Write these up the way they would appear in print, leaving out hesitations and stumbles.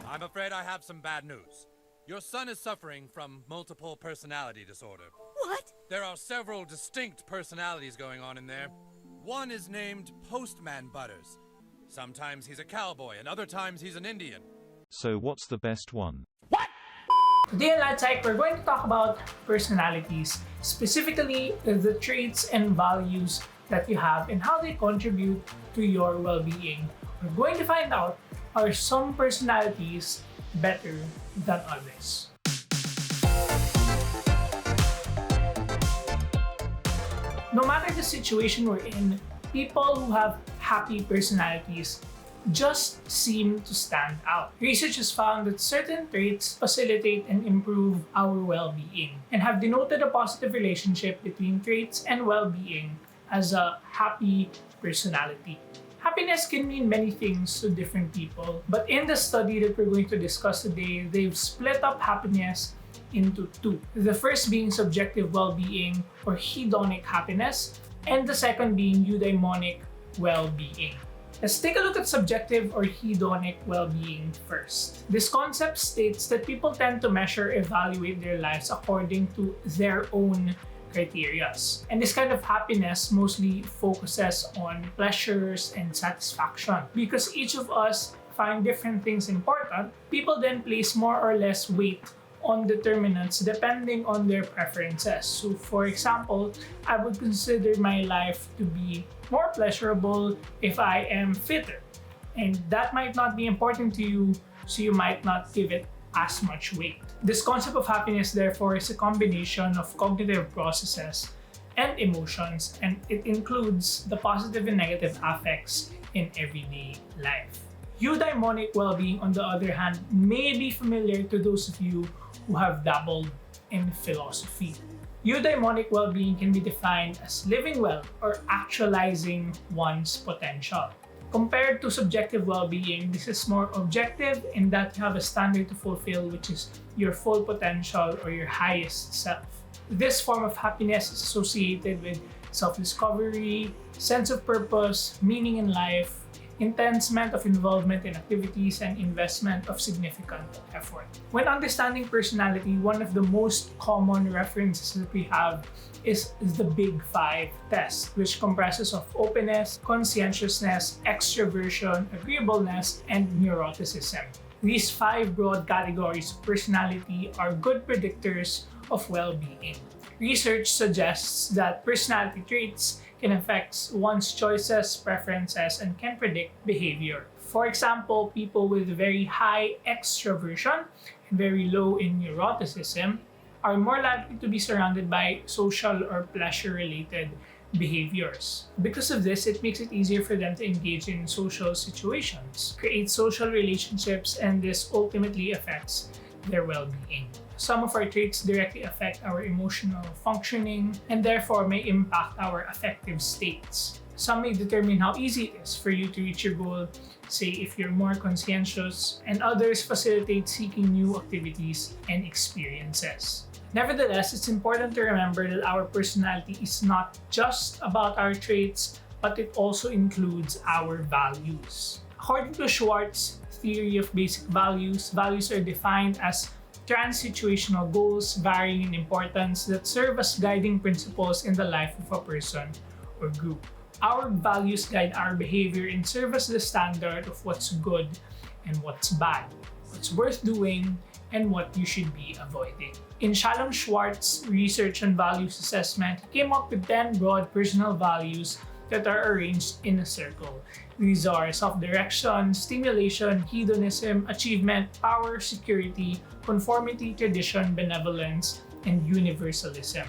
I'm afraid I have some bad news. Your son is suffering from multiple personality disorder. What? There are several distinct personalities going on in there. One is named Postman Butters. Sometimes he's a cowboy, and other times he's an Indian. So what's the best one? Today in LitePsych, we're going to talk about personalities, specifically the traits and values that you have and how they contribute to your well-being. We're going to find out, are some personalities better than others? No matter the situation we're in, people who have happy personalities just seem to stand out. Research has found that certain traits facilitate and improve our well-being and have denoted a positive relationship between traits and well-being as a happy personality. Happiness can mean many things to different people, but in the study that we're going to discuss today, they've split up happiness into two. The first being subjective well-being or hedonic happiness, and the second being eudaimonic well-being. Let's take a look at subjective or hedonic well-being first. This concept states that people tend to measure, evaluate their lives according to their own criteria. And this kind of happiness mostly focuses on pleasures and satisfaction. Because each of us find different things important, people then place more or less weight on determinants depending on their preferences. So for example, I would consider my life to be more pleasurable if I am fitter. And that might not be important to you, so you might not give it as much weight. This concept of happiness, therefore, is a combination of cognitive processes and emotions, and it includes the positive and negative affects in everyday life. Eudaimonic well-being, on the other hand, may be familiar to those of you who have dabbled in philosophy. Eudaimonic well-being can be defined as living well or actualizing one's potential. Compared to subjective well-being, this is more objective in that you have a standard to fulfill, which is your full potential or your highest self. This form of happiness is associated with self-discovery, sense of purpose, meaning in life, intensement of involvement in activities, and investment of significant effort. When understanding personality, one of the most common references that we have is the Big Five test, which comprises of openness, conscientiousness, extroversion, agreeableness, and neuroticism. These five broad categories of personality are good predictors of well-being. Research suggests that personality traits can affect one's choices, preferences, and can predict behavior. For example, people with very high extroversion and very low in neuroticism are more likely to be surrounded by social or pleasure-related behaviors. Because of this, it makes it easier for them to engage in social situations, create social relationships, and this ultimately affects their well-being. Some of our traits directly affect our emotional functioning and therefore may impact our affective states. Some may determine how easy it is for you to reach your goal, say if you're more conscientious, and others facilitate seeking new activities and experiences. Nevertheless, it's important to remember that our personality is not just about our traits, but it also includes our values. According to Schwartz's theory of basic values, values are defined as trans-situational goals varying in importance that serve as guiding principles in the life of a person or group. Our values guide our behavior and serve as the standard of what's good and what's bad, what's worth doing, and what you should be avoiding. In Shalom Schwartz's research on values assessment, he came up with 10 broad personal values that are arranged in a circle. These are self-direction, stimulation, hedonism, achievement, power, security, conformity, tradition, benevolence, and universalism.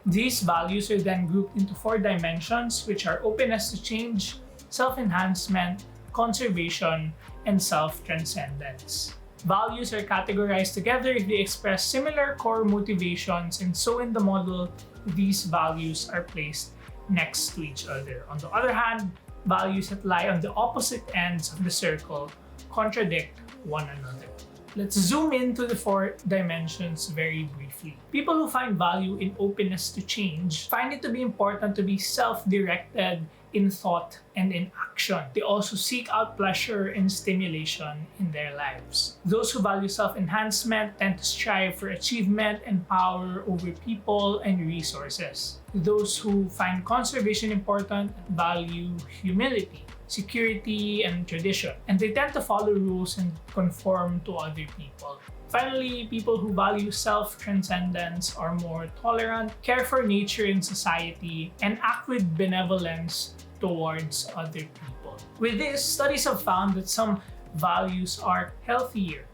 These values are then grouped into 4 dimensions, which are openness to change, self-enhancement, conservation, and self-transcendence. Values are categorized together if they express similar core motivations, and so in the model, these values are placed next to each other. On the other hand, values that lie on the opposite ends of the circle contradict one another. Let's zoom into the 4 dimensions very briefly. People who find value in openness to change find it to be important to be self-directed in thought and in action. They also seek out pleasure and stimulation in their lives. Those who value self-enhancement tend to strive for achievement and power over people and resources. Those who find conservation important value humility, security, and tradition, and they tend to follow rules and conform to other people. Finally, people who value self-transcendence are more tolerant, care for nature and society, and act with benevolence towards other people. With this, studies have found that some values are healthier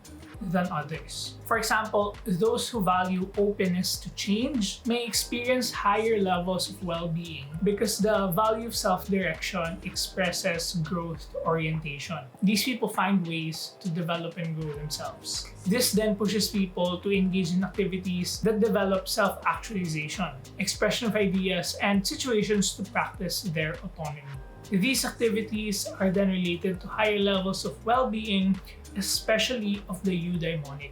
than others. For example, those who value openness to change may experience higher levels of well-being because the value of self-direction expresses growth orientation. These people find ways to develop and grow themselves. This then pushes people to engage in activities that develop self-actualization, expression of ideas, and situations to practice their autonomy. These activities are then related to higher levels of well-being, especially of the eudaimonic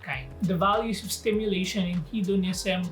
kind. The values of stimulation and hedonism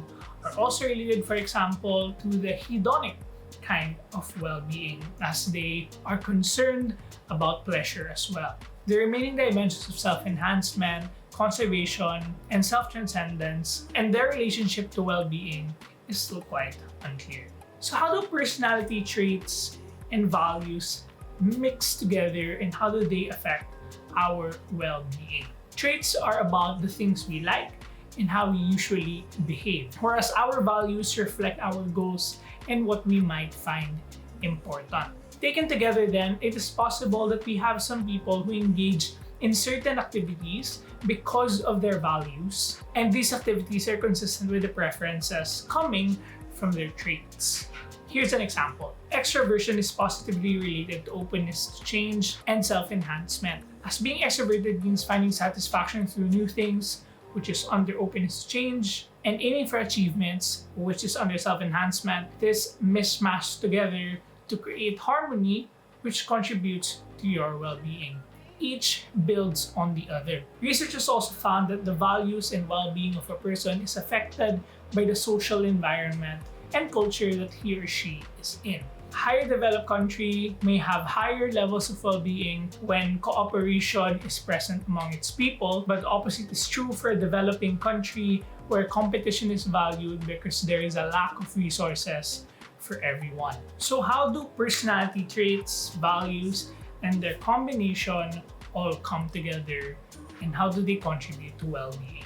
are also related, for example, to the hedonic kind of well-being, as they are concerned about pleasure as well. The remaining dimensions of self-enhancement, conservation, and self-transcendence, and their relationship to well-being is still quite unclear. So how do personality traits and values mix together, and how do they affect our well-being? Traits are about the things we like and how we usually behave, whereas our values reflect our goals and what we might find important. Taken together then, it is possible that we have some people who engage in certain activities because of their values, and these activities are consistent with the preferences coming from their traits. Here's an example. Extroversion is positively related to openness to change and self-enhancement, as being extroverted means finding satisfaction through new things, which is under openness to change, and aiming for achievements, which is under self-enhancement. This mismatched together to create harmony, which contributes to your well-being. Each builds on the other. Researchers also found that the values and well-being of a person is affected by the social environment and culture that he or she is in. A higher developed country may have higher levels of well-being when cooperation is present among its people, but the opposite is true for a developing country where competition is valued because there is a lack of resources for everyone. So how do personality traits, values, and their combination all come together, and how do they contribute to well-being?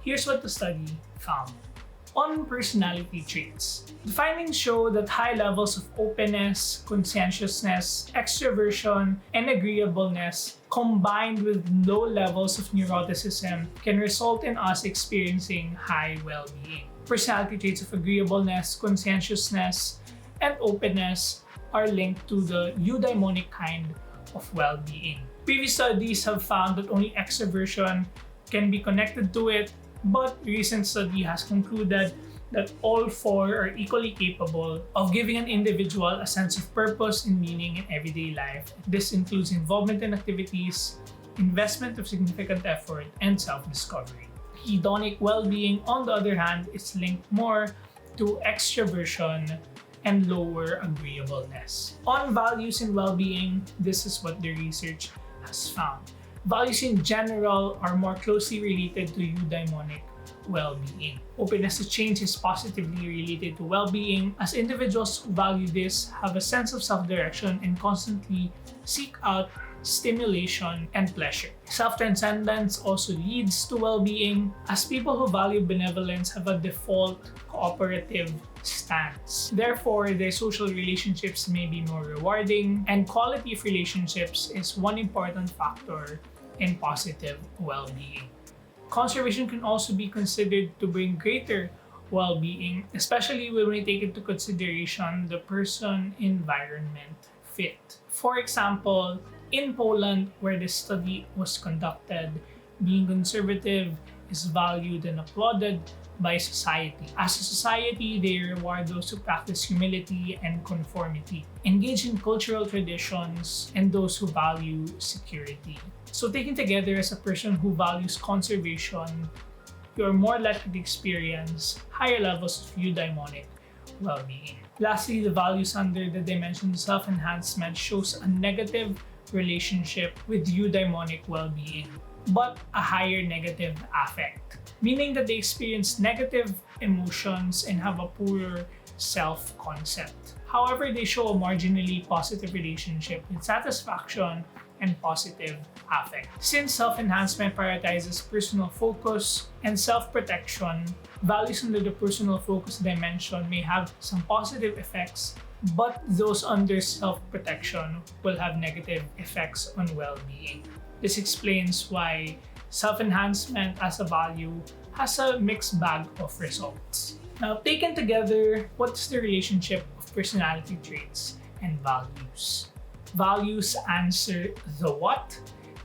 Here's what the study found. On personality traits, the findings show that high levels of openness, conscientiousness, extroversion, and agreeableness combined with low levels of neuroticism can result in us experiencing high well-being. Personality traits of agreeableness, conscientiousness, and openness are linked to the eudaimonic kind of well-being. Previous studies have found that only extroversion can be connected to it, but a recent study has concluded that all four are equally capable of giving an individual a sense of purpose and meaning in everyday life. This includes involvement in activities, investment of significant effort, and self-discovery. Hedonic well-being, on the other hand, is linked more to extroversion and lower agreeableness. On values and well-being, this is what the research has found. Values in general are more closely related to eudaimonic well-being. Openness to change is positively related to well-being, as individuals who value this have a sense of self-direction and constantly seek out stimulation and pleasure. Self-transcendence also leads to well-being, as people who value benevolence have a default cooperative stance. Therefore, their social relationships may be more rewarding, and quality of relationships is one important factor in positive well-being. Conservation can also be considered to bring greater well-being, especially when we take into consideration the person-environment fit. For example, in Poland, where this study was conducted, being conservative is valued and applauded by society. As a society, they reward those who practice humility and conformity, engage in cultural traditions, and those who value security. So taken together, as a person who values conservation, you're more likely to experience higher levels of eudaimonic well-being. Lastly, the values under the dimension of self-enhancement shows a negative relationship with eudaimonic well-being, but a higher negative affect, meaning that they experience negative emotions and have a poorer self-concept. However, they show a marginally positive relationship with satisfaction and positive affect. Since self-enhancement prioritizes personal focus and self-protection, values under the personal focus dimension may have some positive effects, but those under self-protection will have negative effects on well-being. This explains why self-enhancement as a value has a mixed bag of results. Now, taken together, what's the relationship of personality traits and values? Values answer the what,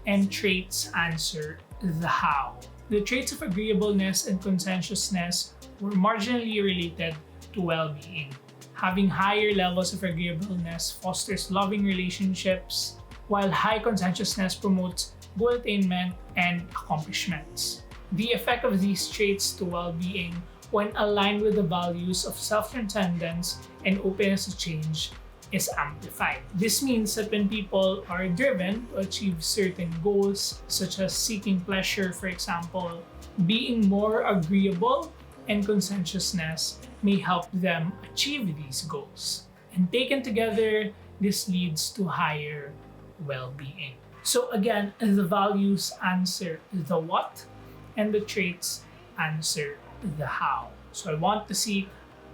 and traits answer the how. The traits of agreeableness and conscientiousness were marginally related to well-being. Having higher levels of agreeableness fosters loving relationships, while high conscientiousness promotes goal attainment and accomplishments. The effect of these traits to well-being, when aligned with the values of self-transcendence and openness to change, is amplified. This means that when people are driven to achieve certain goals, such as seeking pleasure, for example, being more agreeable and conscientiousness may help them achieve these goals. And taken together, this leads to higher well-being. So again, the values answer the what, and the traits answer the how. So I want to seek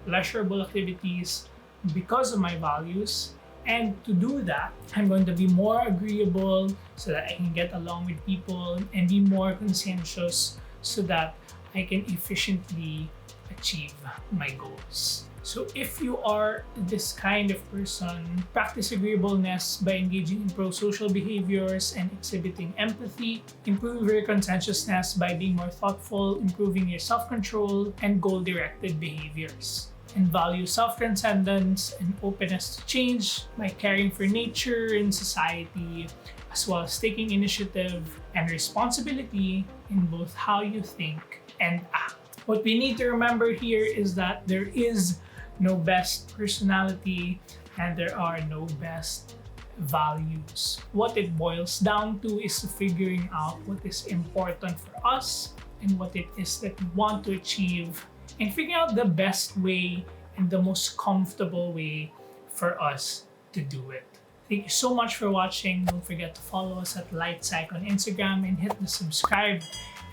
pleasurable activities because of my values, and to do that, I'm going to be more agreeable so that I can get along with people, and be more conscientious so that I can efficiently achieve my goals. So if you are this kind of person, practice agreeableness by engaging in pro-social behaviors and exhibiting empathy. Improve your conscientiousness by being more thoughtful, improving your self-control and goal-directed behaviors. And value self-transcendence and openness to change by caring for nature and society, as well as taking initiative and responsibility in both how you think and act. What we need to remember here is that there is no best personality and there are no best values. What it boils down to is figuring out what is important for us and what it is that we want to achieve, and figuring out the best way and the most comfortable way for us to do it. Thank you so much for watching. Don't forget to follow us at LitePsych on Instagram and hit the subscribe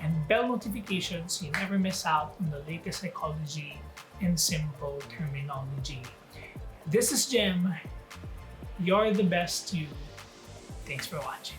and bell notification so you never miss out on the latest psychology and simple terminology. This is Jim. You're the best you. Thanks for watching.